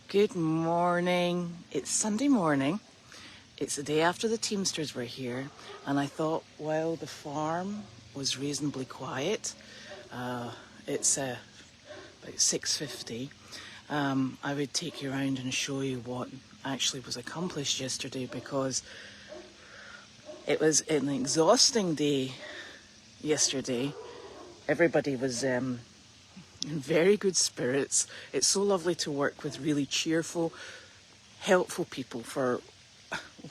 Good morning. It's Sunday morning. It's the day after the Teamsters were here, and I thought while the farm was reasonably quiet, it's about 6:50, I would take you around and show you what actually was accomplished yesterday, because it was an exhausting day yesterday. Everybody was in very good spirits. It's so lovely to work with really cheerful, helpful people for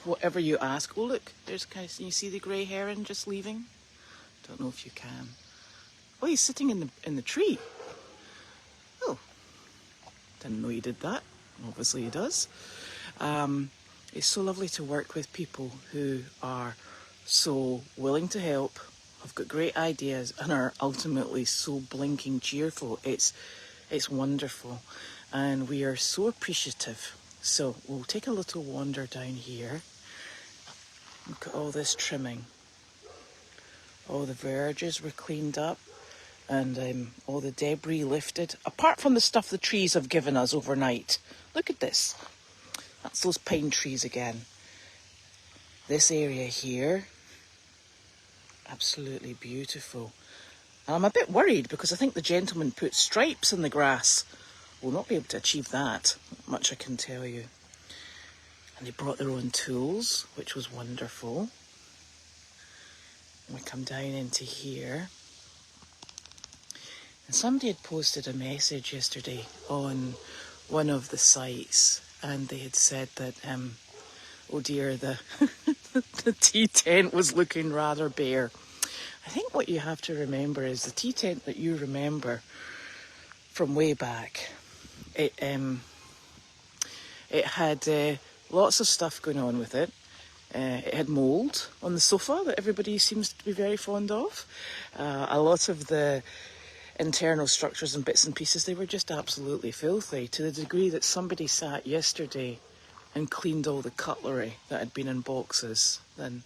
whatever you ask. Oh look, there's can you see the grey heron just leaving? Don't know if you can. Oh, he's sitting in the tree. Oh, didn't know he did that. Obviously he does. It's so lovely to work with people who are so willing to help, have got great ideas, and are ultimately so blinking cheerful. It's wonderful, and we are so appreciative. So we'll take a little wander down here. Look at all this trimming. All the verges were cleaned up, and all the debris lifted, apart from the stuff the trees have given us overnight. Look at this. That's those pine trees again. This area here, absolutely beautiful. And I'm a bit worried because I think the gentleman put stripes in the grass. We'll not be able to achieve that, much I can tell you. And they brought their own tools, which was wonderful. We come down into here. And somebody had posted a message yesterday on one of the sites, and they had said that, oh dear, the tea tent was looking rather bare. I think what you have to remember is the tea tent that you remember from way back, it had lots of stuff going on with it. It had mould on the sofa that everybody seems to be very fond of. A lot of the internal structures and bits and pieces, they were just absolutely filthy, to the degree that somebody sat yesterday and cleaned all the cutlery that had been in boxes. Then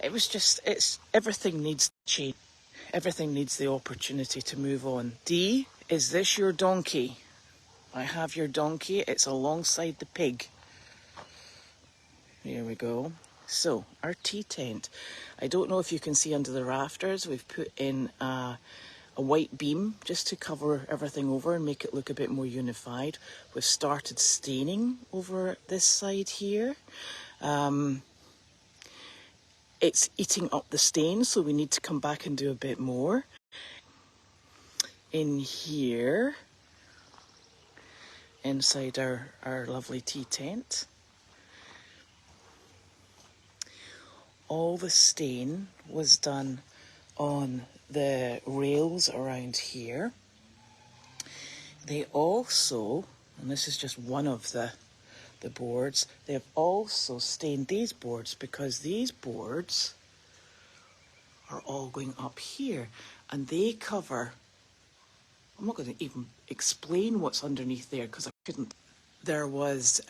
it was just, everything needs change. Everything needs the opportunity to move on. Dee, is this your donkey? I have your donkey. It's alongside the pig. Here we go. So, our tea tent. I don't know if you can see under the rafters, we've put in a white beam just to cover everything over and make it look a bit more unified. We've started staining over this side here. It's eating up the stain, so we need to come back and do a bit more. In here, inside our lovely tea tent, all the stain was done on the rails around here. They also, and this is just one of the boards, they have also stained these boards, because these boards are all going up here, and they cover, I'm not going to even explain what's underneath there because I couldn't. There was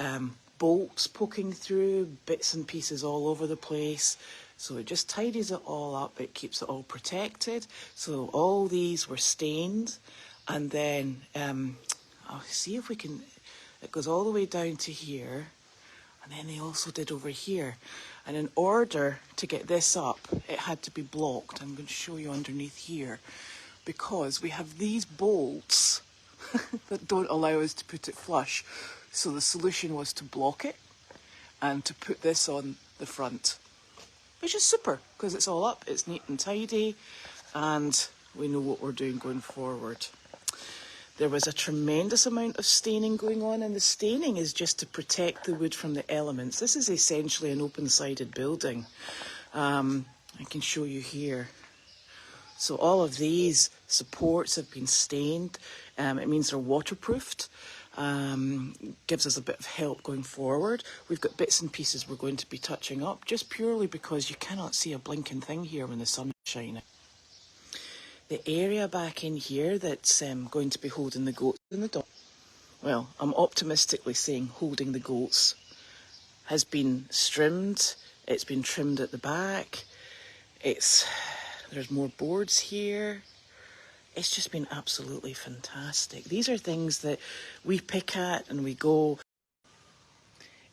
bolts poking through, bits and pieces all over the place. So it just tidies it all up. It keeps it all protected. So all these were stained. And then I'll see if we can, it goes all the way down to here. And then they also did over here. And in order to get this up, it had to be blocked. I'm going to show you underneath here, because we have these bolts that don't allow us to put it flush. So the solution was to block it and to put this on the front, which is super because it's all up, it's neat and tidy, and we know what we're doing going forward. There was a tremendous amount of staining going on, and the staining is just to protect the wood from the elements. This is essentially an open-sided building. I can show you here. So all of these supports have been stained. It means they're waterproofed. Gives us a bit of help going forward. We've got bits and pieces we're going to be touching up, just purely because you cannot see a blinking thing here when the sun is shining. The area back in here that's going to be holding the goats and the dogs, well, I'm optimistically saying holding the goats, has been trimmed. It's been trimmed at the back. There's more boards here. It's just been absolutely fantastic. These are things that we pick at and we go,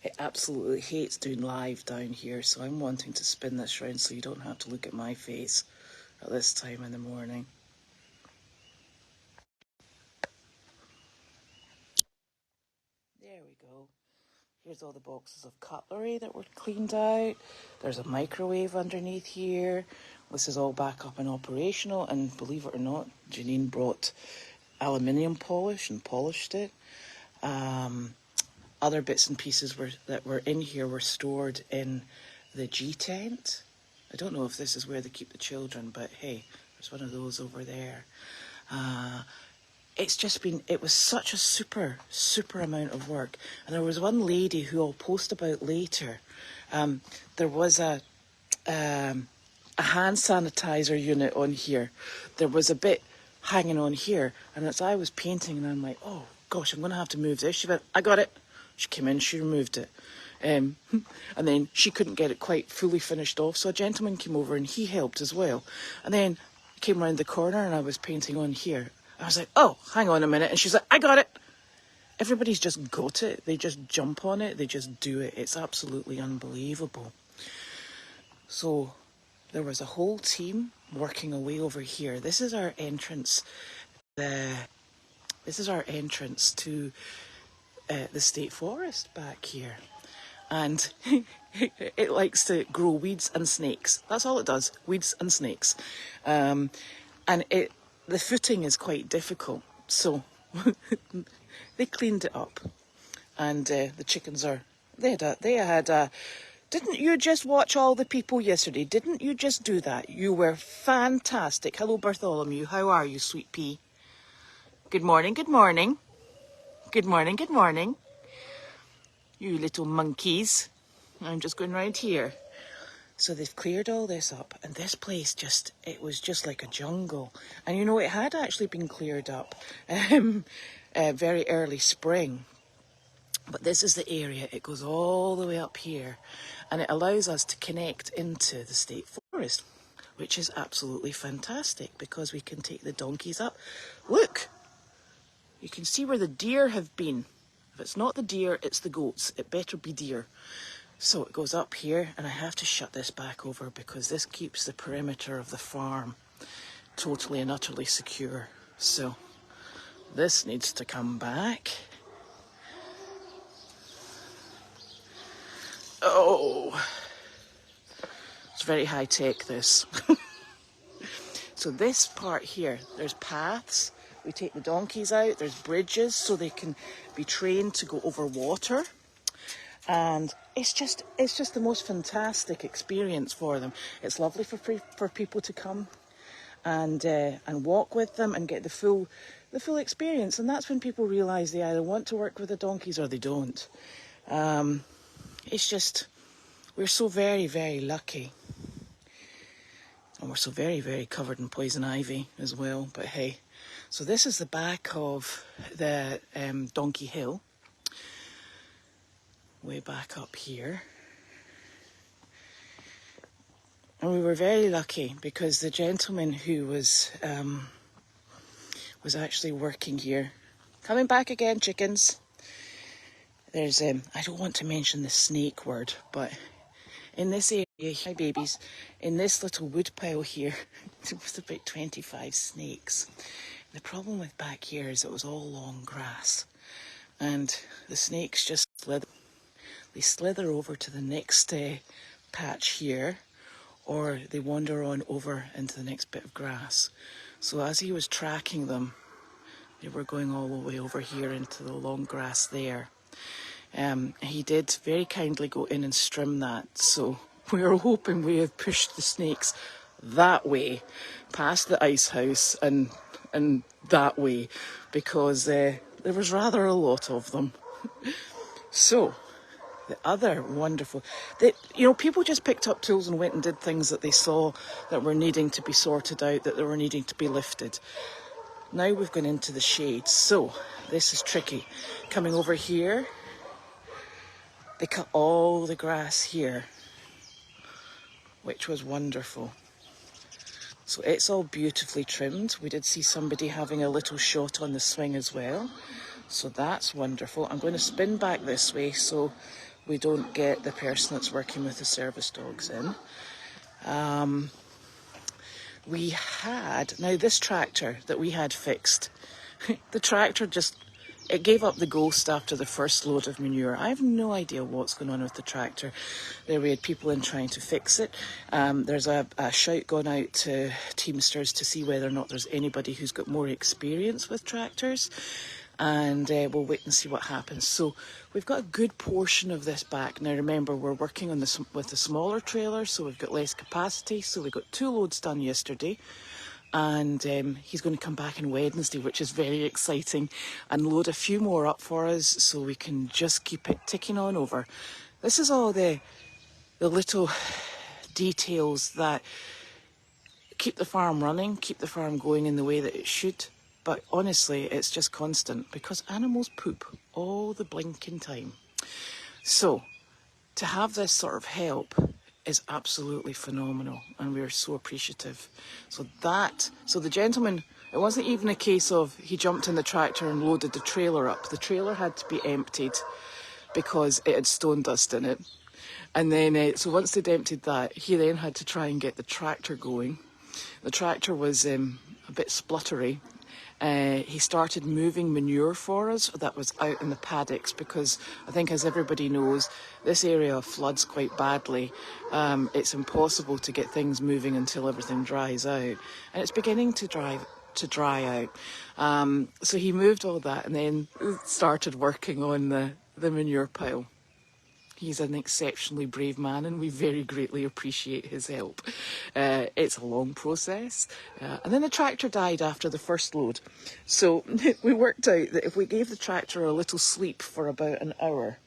it absolutely hates doing live down here, so I'm wanting to spin this round so you don't have to look at my face at this time in the morning. There we go. Here's all the boxes of cutlery that were cleaned out. There's a microwave underneath here. This is all back up and operational, and believe it or not, Janine brought aluminium polish and polished it. Other bits and pieces that were in here were stored in the G tent. I don't know if this is where they keep the children, but hey, there's one of those over there. It was such a super amount of work. And there was one lady who I'll post about later. There was a hand sanitizer unit on here. There was a bit hanging on here. And as I was painting, and I'm like, oh gosh, I'm going to have to move this. She went, I got it. She came in, she removed it. And then she couldn't get it quite fully finished off. So a gentleman came over and he helped as well. And then came round the corner and I was painting on here. I was like, oh, hang on a minute. And she's like, I got it. Everybody's just got it. They just jump on it. They just do it. It's absolutely unbelievable. So there was a whole team working away over here. This is our entrance. This is our entrance to the state forest back here. And it likes to grow weeds and snakes. That's all it does, weeds and snakes. And the footing is quite difficult, so they cleaned it up. And the chickens didn't you just watch all the people yesterday? Didn't you just do that? You were fantastic. Hello, Bartholomew. How are you, sweet pea? Good morning, good morning. Good morning, good morning. You little monkeys. I'm just going round here. So they've cleared all this up, and this place it was just like a jungle. And you know, it had actually been cleared up very early spring. But this is the area, it goes all the way up here, and it allows us to connect into the state forest, which is absolutely fantastic because we can take the donkeys up. Look, you can see where the deer have been. If it's not the deer, it's the goats. It better be deer. So it goes up here, and I have to shut this back over because this keeps the perimeter of the farm totally and utterly secure. So this needs to come back. Oh, it's very high tech, this. So this part here, there's paths. We take the donkeys out. There's bridges so they can be trained to go over water. And it's just the most fantastic experience for them. It's lovely for people to come and walk with them and get the full experience. And that's when people realise they either want to work with the donkeys or they don't. It's just, we're so very, very lucky. And we're so very, very covered in poison ivy as well. But hey, so this is the back of the Donkey Hill. Way back up here. And we were very lucky because the gentleman who was actually working here, coming back again, chickens. There's I don't want to mention the snake word, but in this area, hi babies, in this little wood pile here, there was about 25 snakes. The problem with back here is it was all long grass, and the snakes just slither over to the next patch here, or they wander on over into the next bit of grass. So as he was tracking them, they were going all the way over here into the long grass there. He did very kindly go in and strim that, so we're hoping we have pushed the snakes that way, past the ice house and that way, because there was rather a lot of them. So the other wonderful, people just picked up tools and went and did things that they saw that were needing to be sorted out, that they were needing to be lifted. Now we've gone into the shade, so this is tricky. Coming over here, they cut all the grass here, which was wonderful. So it's all beautifully trimmed. We did see somebody having a little shot on the swing as well. So that's wonderful. I'm going to spin back this way so we don't get the person that's working with the service dogs in. We had, now this tractor that we had fixed, the tractor it gave up the ghost after the first load of manure. I have no idea what's going on with the tractor. There we had people in trying to fix it. There's a shout gone out to Teamsters to see whether or not there's anybody who's got more experience with tractors. And we'll wait and see what happens. So we've got a good portion of this back. Now remember, we're working on this with a smaller trailer, so we've got less capacity. So we got 2 loads done yesterday. And he's going to come back on Wednesday, which is very exciting, and load a few more up for us so we can just keep it ticking on over. This is all the little details that keep the farm running, keep the farm going in the way that it should. But honestly, it's just constant because animals poop all the blinking time. So to have this sort of help is absolutely phenomenal, and we're so appreciative. So the gentleman, it wasn't even a case of he jumped in the tractor and loaded the trailer up. The trailer had to be emptied because it had stone dust in it. And then, so once they'd emptied that, he then had to try and get the tractor going. The tractor was a bit spluttery. He started moving manure for us that was out in the paddocks because I think, as everybody knows, this area floods quite badly. It's impossible to get things moving until everything dries out, and it's beginning to dry out. So he moved all that and then started working on the manure pile. He's an exceptionally brave man, and we very greatly appreciate his help. It's a long process. And then the tractor died after the first load. So we worked out that if we gave the tractor a little sleep for about an hour,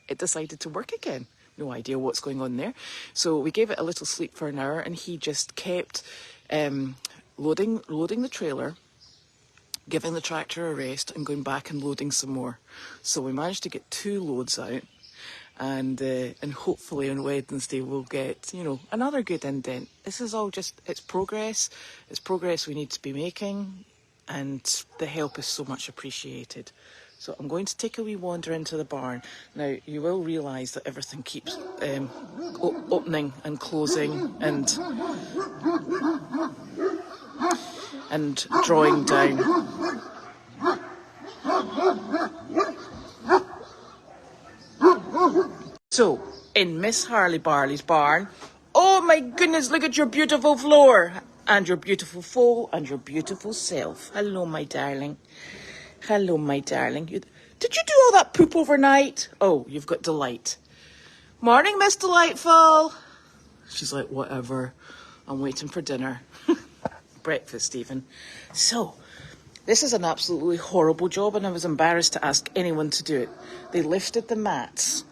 it decided to work again. No idea what's going on there. So we gave it a little sleep for an hour, and he just kept loading the trailer, giving the tractor a rest, and going back and loading some more. So we managed to get 2 loads out. And hopefully on Wednesday we'll get, another good indent. This is all just, it's progress. It's progress we need to be making, and the help is so much appreciated. So I'm going to take a wee wander into the barn. Now, you will realise that everything keeps opening and closing and drawing down. So, in Miss Harley Barley's barn, oh my goodness, look at your beautiful floor, and your beautiful foal, and your beautiful self. Hello, my darling. Hello, my darling. Did you do all that poop overnight? Oh, you've got Delight. Morning, Miss Delightful. She's like, whatever. I'm waiting for dinner. Breakfast, even. So, this is an absolutely horrible job, and I was embarrassed to ask anyone to do it. They lifted the mats.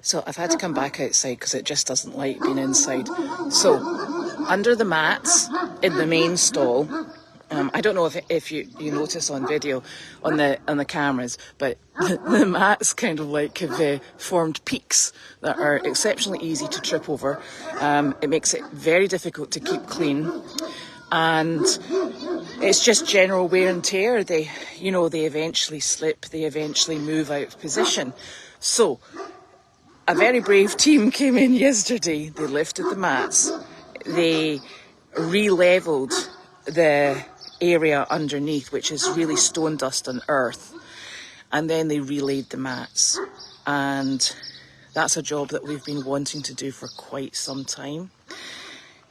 So I've had to come back outside because it just doesn't like being inside. So under the mats in the main stall, I don't know if you notice on video on the cameras, but the mats kind of like have formed peaks that are exceptionally easy to trip over. It makes it very difficult to keep clean, and it's just general wear and tear. They eventually slip, they eventually move out of position. So a very brave team came in yesterday. They lifted the mats, they re-levelled the area underneath, which is really stone dust and earth, and then they relaid the mats. And that's a job that we've been wanting to do for quite some time.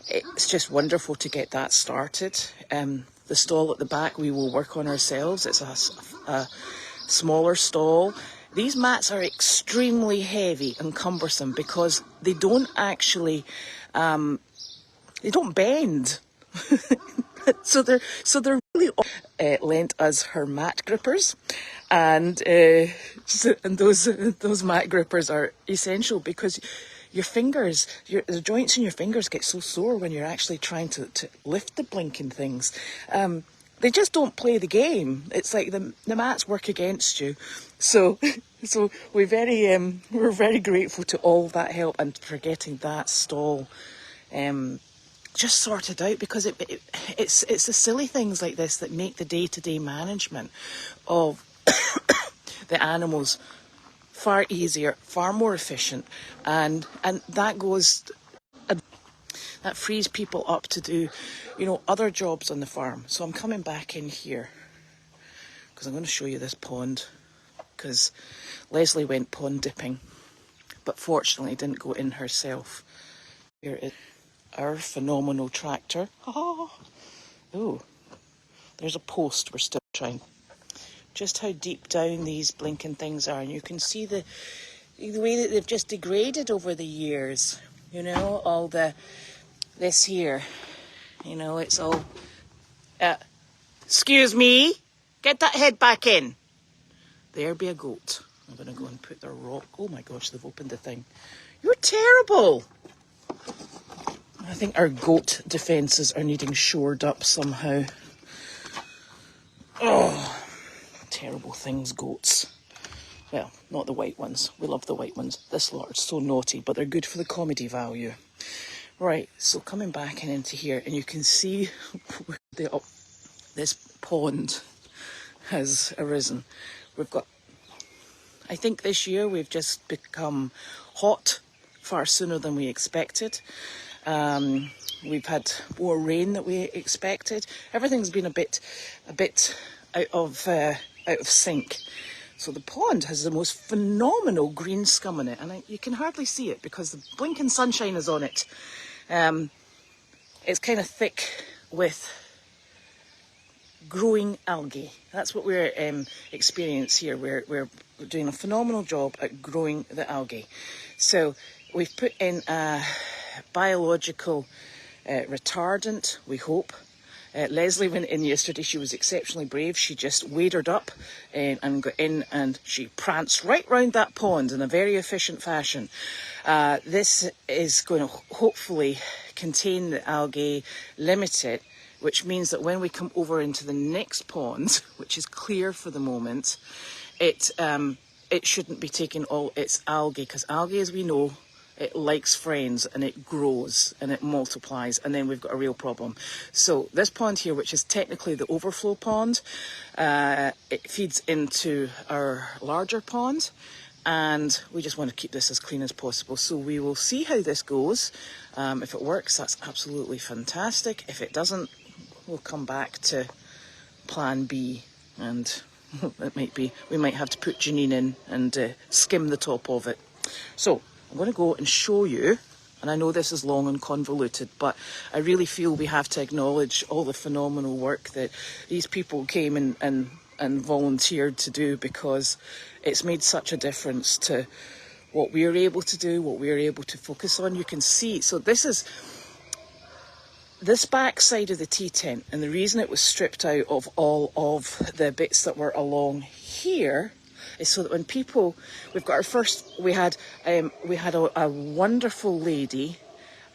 It's just wonderful to get that started. The stall at the back we will work on ourselves. It's a smaller stall. These mats are extremely heavy and cumbersome because they don't actually, they don't bend. so they're really lent us her mat grippers, and those mat grippers are essential because your fingers, the joints in your fingers get so sore when you're actually trying to lift the blinking things. They just don't play the game. It's like the mats work against you. So So we're very grateful to all that help and for getting that stall just sorted out, because it's the silly things like this that make the day-to-day management of the animals far easier, far more efficient, and that frees people up to do, other jobs on the farm. So I'm coming back in here because I'm going to show you this pond, because Leslie went pond dipping, but fortunately didn't go in herself. Here is our phenomenal tractor. Oh, there's a post we're still trying. Just how deep down these blinking things are, and you can see the way that they've just degraded over the years. All this here, it's all. Excuse me, get that head back in. There be a goat. I'm going to go and put their rock. Oh my gosh, they've opened the thing. You're terrible. I think our goat defences are needing shored up somehow. Oh, terrible things, goats. Well, not the white ones. We love the white ones. This lot are so naughty, but they're good for the comedy value. Right, so coming back and into here, and you can see this pond has arisen. We've got, I think this year we've just become hot far sooner than we expected. We've had more rain than we expected. Everything's been a bit out of sync. So the pond has the most phenomenal green scum in it, and you can hardly see it because the blinking sunshine is on it. It's kind of thick with growing algae. That's what we're experiencing here. We're doing a phenomenal job at growing the algae. So we've put in a biological retardant, we hope. Leslie went in yesterday. She was exceptionally brave. She just waded up and got in, and she pranced right round that pond in a very efficient fashion. This is going to hopefully contain the algae, limit it, which means that when we come over into the next pond, which is clear for the moment, it shouldn't be taking all its algae, because algae, as we know, it likes friends and it grows and it multiplies, and then we've got a real problem. So this pond here, which is technically the overflow pond, it feeds into our larger pond, and we just want to keep this as clean as possible. So we will see how this goes. If it works, that's absolutely fantastic. If it doesn't, we'll come back to plan B, and we might have to put Janine in and skim the top of it. So I'm going to go and show you, and I know this is long and convoluted, but I really feel we have to acknowledge all the phenomenal work that these people came and volunteered to do, because it's made such a difference to what we're able to do, what we're able to focus on. You can see, so this is this back side of the tea tent, and the reason it was stripped out of all of the bits that were along here is so that when people, we had a wonderful lady,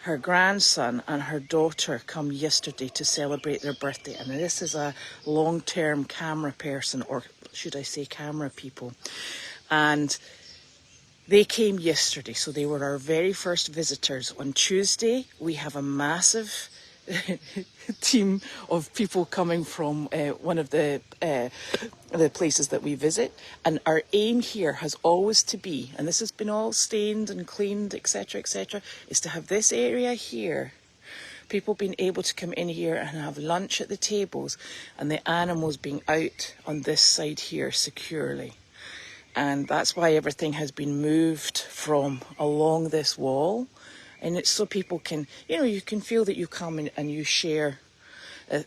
her grandson and her daughter come yesterday to celebrate their birthday, and this is a long-term camera person, or should I say camera people, and they came yesterday, so they were our very first visitors. On Tuesday we have a massive team of people coming from one of the places that we visit, and our aim here has always to be, and this has been all stained and cleaned, etc., is to have this area here, people being able to come in here and have lunch at the tables, and the animals being out on this side here securely. And that's why everything has been moved from along this wall. And it's so people can, you can feel that you come in and you share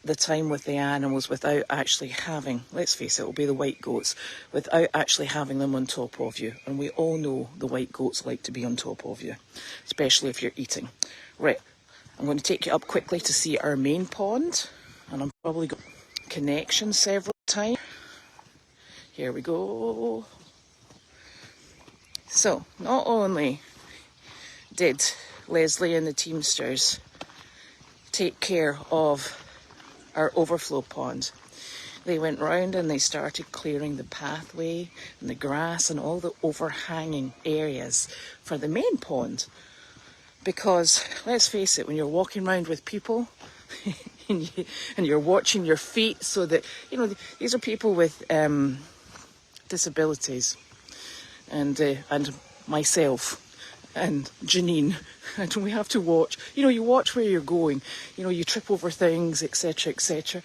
the time with the animals without actually having, let's face it, it'll be the white goats, without actually having them on top of you. And we all know the white goats like to be on top of you, especially if you're eating. Right, I'm going to take you up quickly to see our main pond. And I'm probably got connection several times. Here we go. So, not only did Leslie and the Teamsters take care of our overflow pond, They went round and they started clearing the pathway and the grass and all the overhanging areas for the main pond. Because, let's face it, when you're walking around with people and you're watching your feet, so that, you know, these are people with disabilities, and myself and Janine, and we have to watch, you know, you watch where you're going, you know, you trip over things, etc., etc.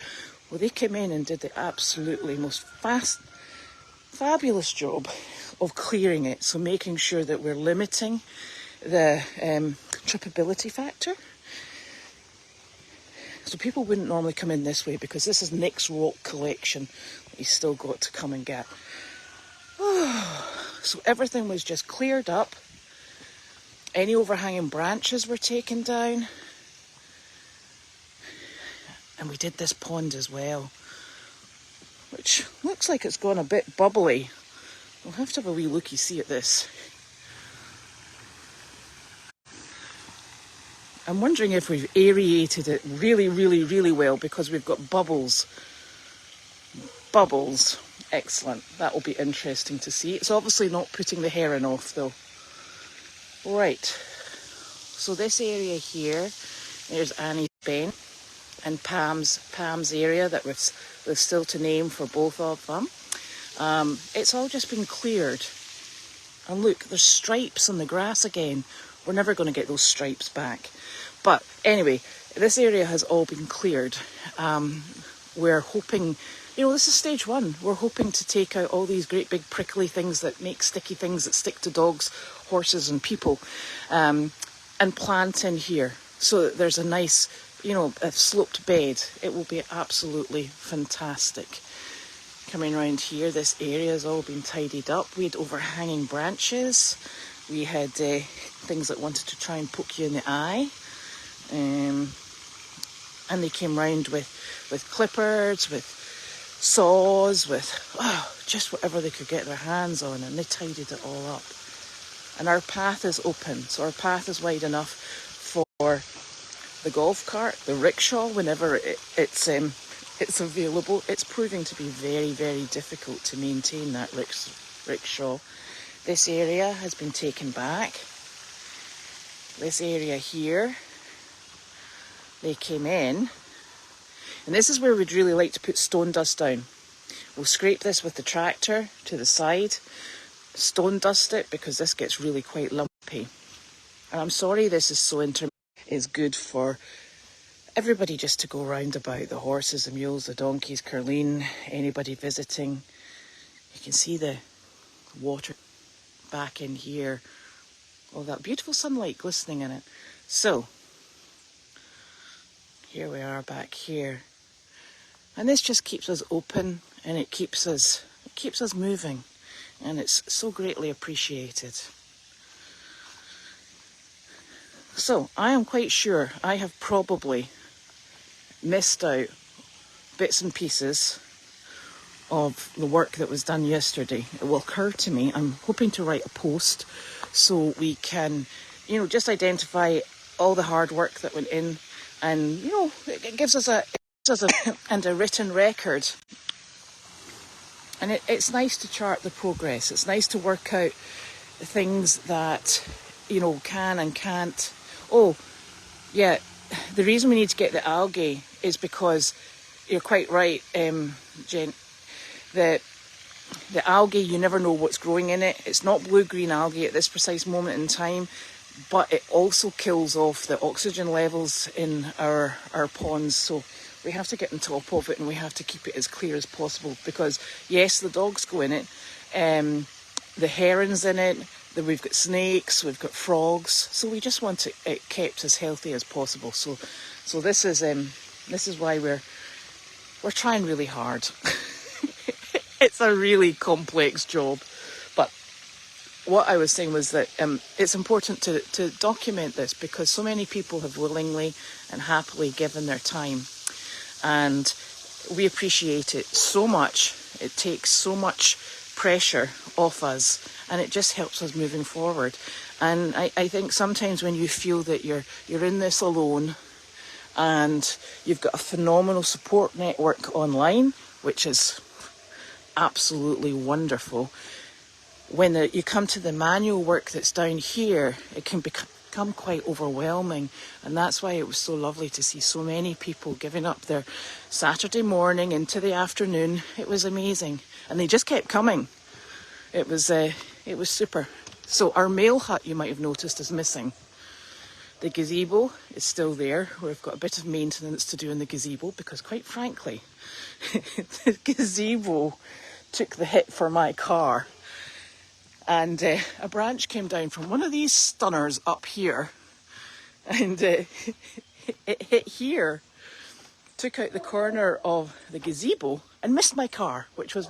Well, they came in and did the absolutely most fabulous job of clearing it, so making sure that we're limiting the trippability factor. So people wouldn't normally come in this way, because this is Nick's rock collection that he's still got to come and get. So everything was just cleared up. Any overhanging branches were taken down. And we did this pond as well, which looks like it's gone a bit bubbly. We'll have to have a wee looky-see at this. I'm wondering if we've aerated it really, really, really well, because we've got bubbles. Bubbles. Excellent. That will be interesting to see. It's obviously not putting the heron off, though. Right. So this area here, there's Annie's Ben and Pam's area that we've still to name for both of them. It's all just been cleared. And look, there's stripes on the grass again. We're never going to get those stripes back. But anyway, this area has all been cleared. We're hoping, you know, this is stage one. We're hoping to take out all these great big prickly things that make sticky things that stick to dogs, horses and people, and plant in here so that there's a nice, you know, a sloped bed. It will be absolutely fantastic. Coming around here, this area has all been tidied up. We had overhanging branches. We had things that wanted to try and poke you in the eye. And they came round with clippers, with saws, with just whatever they could get their hands on, and they tidied it all up. And our path is open, so our path is wide enough for the golf cart, the rickshaw, whenever it's available. It's proving to be very, very difficult to maintain that rickshaw. This area has been taken back. This area here, they came in, and this is where we'd really like to put stone dust down. We'll scrape this with the tractor to the side, stone dust it, because this gets really quite lumpy. And I'm sorry this is so intermittent. It's good for everybody just to go round about, the horses, the mules, the donkeys, Carleen, anybody visiting. You can see the water back in here, all that beautiful sunlight glistening in it. So here we are back here, and this just keeps us open, and it keeps us moving, and it's so greatly appreciated. So I am quite sure I have probably missed out bits and pieces of the work that was done yesterday. It will occur to me. I'm hoping to write a post so we can, you know, just identify all the hard work that went in, and, you know, it gives us a written record. And it's nice to chart the progress. It's nice to work out the things that, you know, can and can't. Oh, yeah, the reason we need to get the algae is because you're quite right, Jen. The algae, you never know what's growing in it. It's not blue-green algae at this precise moment in time, but it also kills off the oxygen levels in our ponds. So we have to get on top of it, and we have to keep it as clear as possible, because yes, the dogs go in it, the herons in it, we've got snakes, we've got frogs, so we just want it kept as healthy as possible. So this is why we're trying really hard. It's a really complex job, but what I was saying was that it's important to document this, because so many people have willingly and happily given their time, and we appreciate it so much. It takes so much pressure off us, and it just helps us moving forward. And I think sometimes when you feel that you're in this alone, and you've got a phenomenal support network online, which is absolutely wonderful. When you come to the manual work that's down here, it can become quite overwhelming, and that's why it was so lovely to see so many people giving up their Saturday morning into the afternoon. It was amazing, and they just kept coming. It was super. So our mail hut, you might have noticed, is missing. The gazebo is still there. We've got a bit of maintenance to do in the gazebo because, quite frankly, the gazebo took the hit for my car. And a branch came down from one of these stunners up here, and it hit here, took out the corner of the gazebo and missed my car, which was,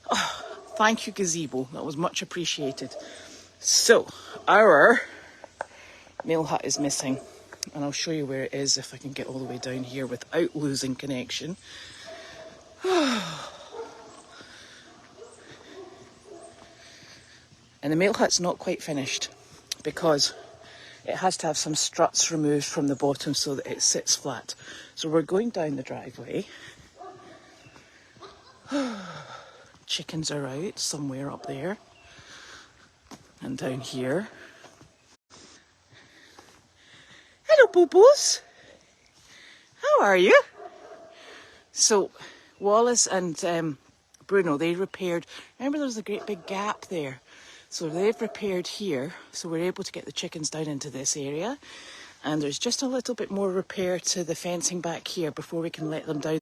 oh, thank you, gazebo. That was much appreciated. So our mail hut is missing, and I'll show you where it is if I can get all the way down here without losing connection. And the mail hut's not quite finished because it has to have some struts removed from the bottom so that it sits flat. So we're going down the driveway. Chickens are out somewhere up there and down here. Hello, boo-boos. How are you? So Wallace and Bruno, they repaired. Remember, there was a great big gap there. So they've repaired here, so we're able to get the chickens down into this area. And there's just a little bit more repair to the fencing back here before we can let them down.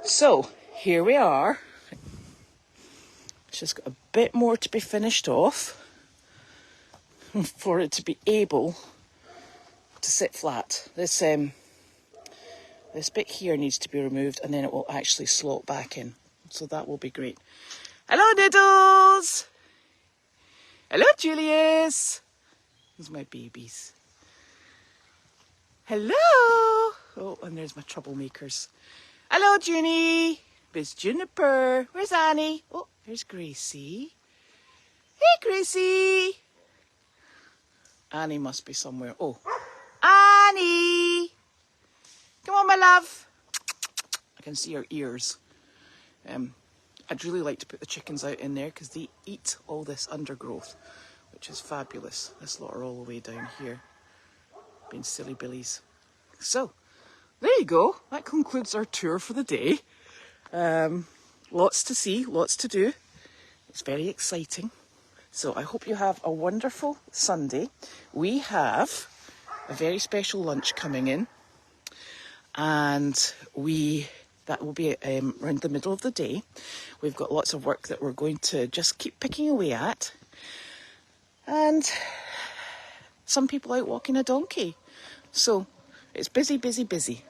So here we are. It's just got a bit more to be finished off for it to be able to sit flat. This bit here needs to be removed, and then it will actually slot back in. So that will be great. Hello, Diddles! Hello, Julius. Those are my babies. Hello. Oh, and there's my troublemakers. Hello, Junie. Miss Juniper. Where's Annie? Oh, there's Gracie. Hey, Gracie. Annie must be somewhere. Oh, Annie. Come on, my love. I can see her ears. I'd really like to put the chickens out in there because they eat all this undergrowth, which is fabulous. This lot are all the way down here, being silly billies. So, there you go. That concludes our tour for the day. Lots to see, lots to do. It's very exciting. So I hope you have a wonderful Sunday. We have a very special lunch coming in, and that will be around the middle of the day. We've got lots of work that we're going to just keep picking away at. And some people out walking a donkey. So it's busy, busy, busy.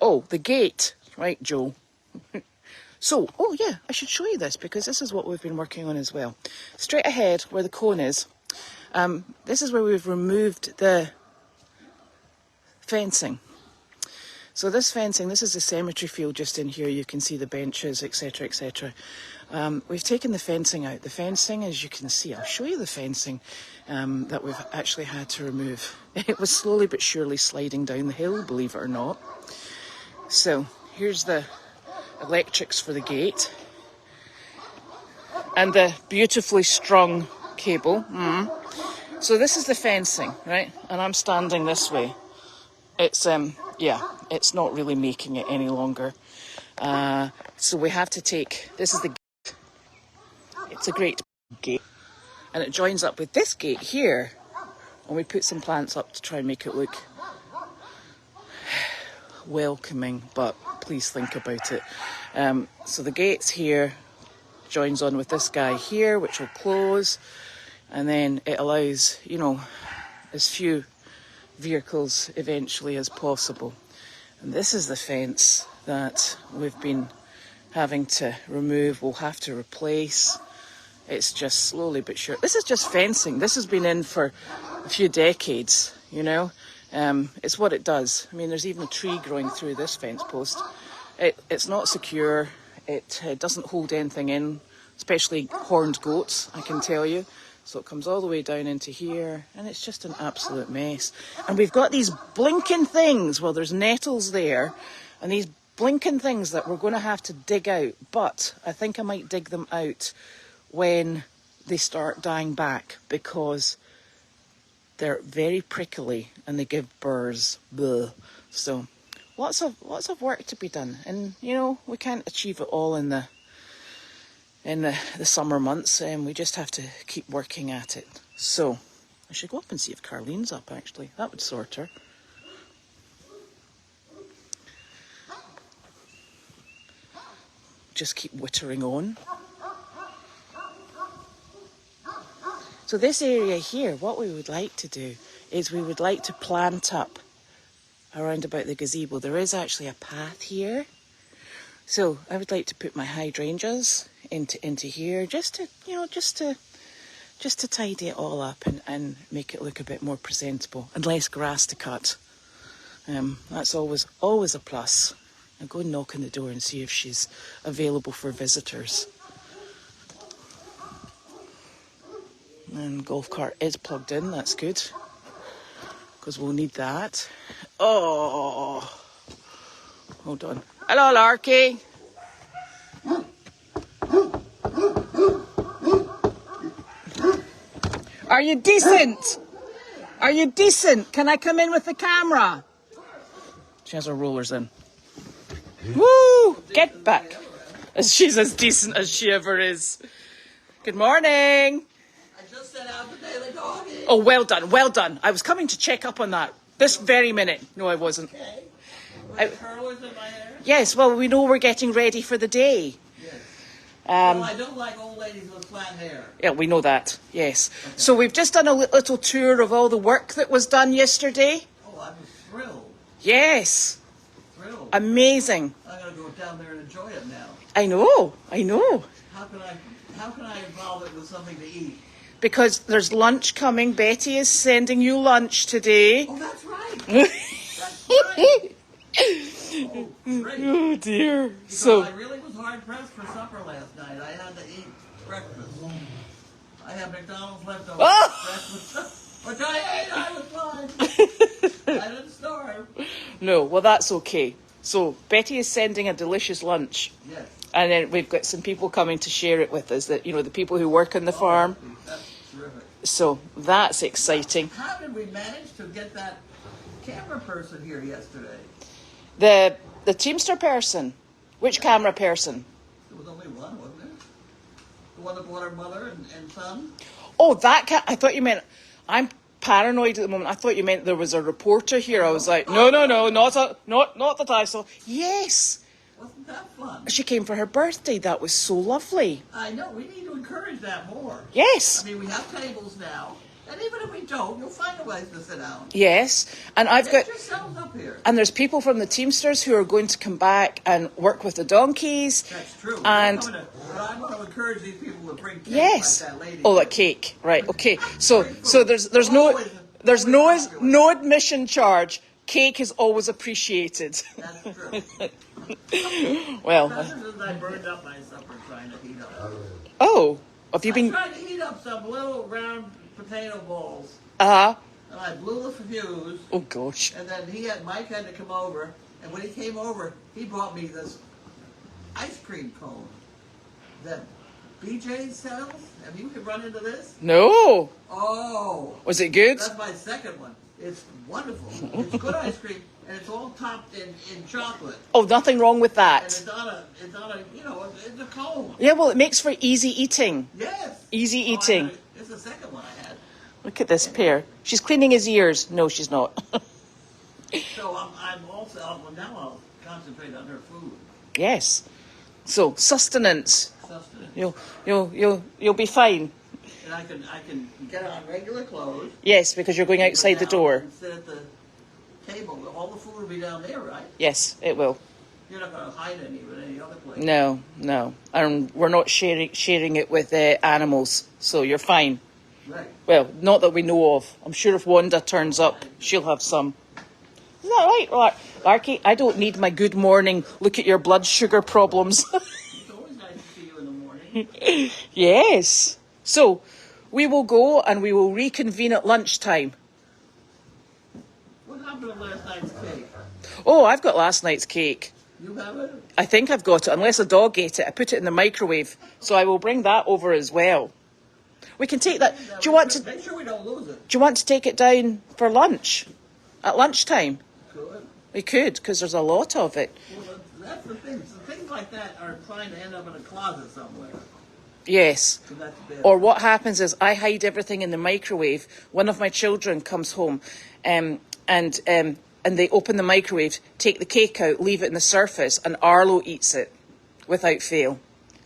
Oh, the gate. Right, Joe. So, oh yeah, I should show you this because this is what we've been working on as well. Straight ahead where the cone is, this is where we've removed the fencing. So this fencing, this is the cemetery field just in here. You can see the benches, etc., etc. We've taken the fencing out. The fencing, as you can see, I'll show you the fencing that we've actually had to remove. It was slowly but surely sliding down the hill, believe it or not. So here's the electrics for the gate and the beautifully strung cable. So this is the fencing, right? And I'm standing this way. It's it's not really making it any longer. So we have to take, this is the gate. It's a great gate. And it joins up with this gate here. And we put some plants up to try and make it look welcoming, but please think about it. So the gate's here, joins on with this guy here, which will close. And then it allows, you know, as few vehicles eventually as possible. And this is the fence that we've been having to remove, we'll have to replace. It's just slowly but surely. This is just fencing. This has been in for a few decades, you know. It's what it does. I mean, there's even a tree growing through this fence post. It's not secure. It doesn't hold anything in, especially horned goats, I can tell you. So it comes all the way down into here, and it's just an absolute mess. And we've got these blinking things, well, there's nettles there, and these blinking things that we're going to have to dig out. But I think I might dig them out when they start dying back, because they're very prickly and they give burrs. Bleh. So lots of work to be done. And, you know, we can't achieve it all in the summer months, and we just have to keep working at it. So I should go up and see if Carlene's up, actually. That would sort her. Just keep wittering on. So this area here, what we would like to do is we would like to plant up around about the gazebo. There is actually a path here. So I would like to put my hydrangeas into here, just to tidy it all up and make it look a bit more presentable, and less grass to cut. That's always a plus. I'll go and knock on the door and see if she's available for visitors. And golf cart is plugged in, that's good, because we'll need that. Oh, hold on. Hello, Larky. Are you decent? Are you decent? Can I come in with the camera? She has her rollers in. Woo! Get back. She's as decent as she ever is. Good morning. I just set out the daily doggy. Oh, well done, well done. I was coming to check up on that this very minute. No, I wasn't. Okay. With curlers in my hair? Yes, well, we know we're getting ready for the day. Yes. Well, I don't like old ladies with flat hair. Yeah, we know that, yes. Okay. So we've just done a little tour of all the work that was done yesterday. Oh, I was thrilled. Yes. Thrilled. Amazing. I'm going to go down there and enjoy it now. I know. How can I involve it with something to eat? Because there's lunch coming. Betty is sending you lunch today. Oh, that's right. That's right. Oh, great. Oh, dear. Because So I really was hard pressed for supper last night. I had to eat breakfast. I had McDonald's leftovers breakfast, which I ate. I was fine. I didn't starve. No, well, that's okay. So Betty is sending a delicious lunch. Yes. And then we've got some people coming to share it with us, that, you know, the people who work on the farm. That's terrific. So that's exciting. How did we manage to get that camera person here yesterday? The Teamster person. Which camera person? There was only one, wasn't there? The one that brought her mother and son? Oh, that I thought you meant... I'm paranoid at the moment. I thought you meant there was a reporter here. I was like, no, not that I saw. Yes. Wasn't that fun? She came for her birthday. That was so lovely. I know. We need to encourage that more. Yes. I mean, we have tables now. And even if we don't, you'll find a place to sit down. Yes. And I've got... Get yourselves up here. And there's people from the Teamsters who are going to come back and work with the donkeys. That's true. And but I want to encourage these people to bring cake yes. like that lady. Oh, like cake. Right. Okay. So there's no admission charge. Cake is always appreciated. That's true. Well. I burned up my supper trying to heat up. Oh, have you been? I tried to heat up some little round potato balls. Uh-huh. And I blew the fuse. Oh gosh. And then Mike had to come over, and when he came over, he brought me this ice cream cone that BJ sells. Have you run into this? No. Oh. Was it good? That's my second one. It's wonderful. It's good ice cream, and it's all topped in chocolate. Oh, nothing wrong with And that. it's on a, it's a cone. Yeah, well, it makes for easy eating. Yes. Easy eating. It's the second one I had. Look at this pair. She's cleaning his ears. No, she's not. So I'm also, now I'll concentrate on her food. Yes. So sustenance. Sustenance. You'll be fine. And I can get on regular clothes. Yes, because you're going outside the door. And sit at the table. All the food will be down there, right? Yes, it will. You're not going to hide any of it any other place. No. And we're not sharing it with animals, so you're fine. Right. Well, not that we know of. I'm sure if Wanda turns up, she'll have some. Is that right, Larky? I don't need my good morning, look at your blood sugar problems. It's always nice to see you in the morning. Yes. So, we will go and we will reconvene at lunchtime. What happened to last night's cake? Oh, I've got last night's cake. You have it? I think I've got it, unless a dog ate it. I put it in the microwave, so I will bring that over as well. We can take that. Do you want to? Make sure we don't lose it. Do you want to take it down for lunch? At lunchtime? Good. We could, because there's a lot of it. Well, that's the thing. So things like that are trying to end up in a closet somewhere. Yes. So that's bad. Or what happens is I hide everything in the microwave. One of my children comes home, and they open the microwave, take the cake out, leave it in the surface, and Arlo eats it without fail.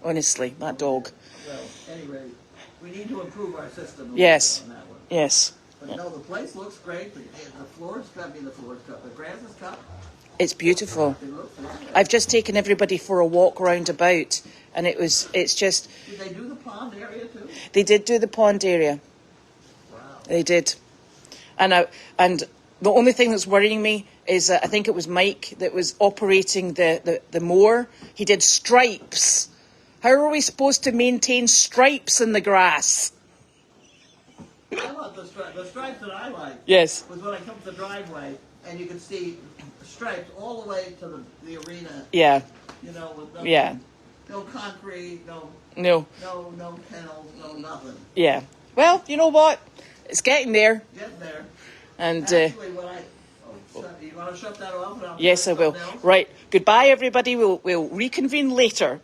Honestly, that dog. Well, anyway, we need to improve our system. Yes. On that one. Yes. But no, the place looks great. The floor's cut. The floor's cut. The grass is cut. It's beautiful. It looks nice. I've just taken everybody for a walk round about, and it's just. Did they do the pond area too? They did do the pond area. Wow. They did. And the only thing that's worrying me is I think it was Mike that was operating the mower. He did stripes. How are we supposed to maintain stripes in the grass? I love the stripes. The stripes that I like. Yes. Was when I come to the driveway and you could see stripes all the way to the arena. Yeah. You know, with no concrete, no kennels, no nothing. Yeah. Well, you know what? It's getting there. Get there. And actually, you want to shut that off? Yes, I will. Right. Goodbye, everybody. We'll reconvene later.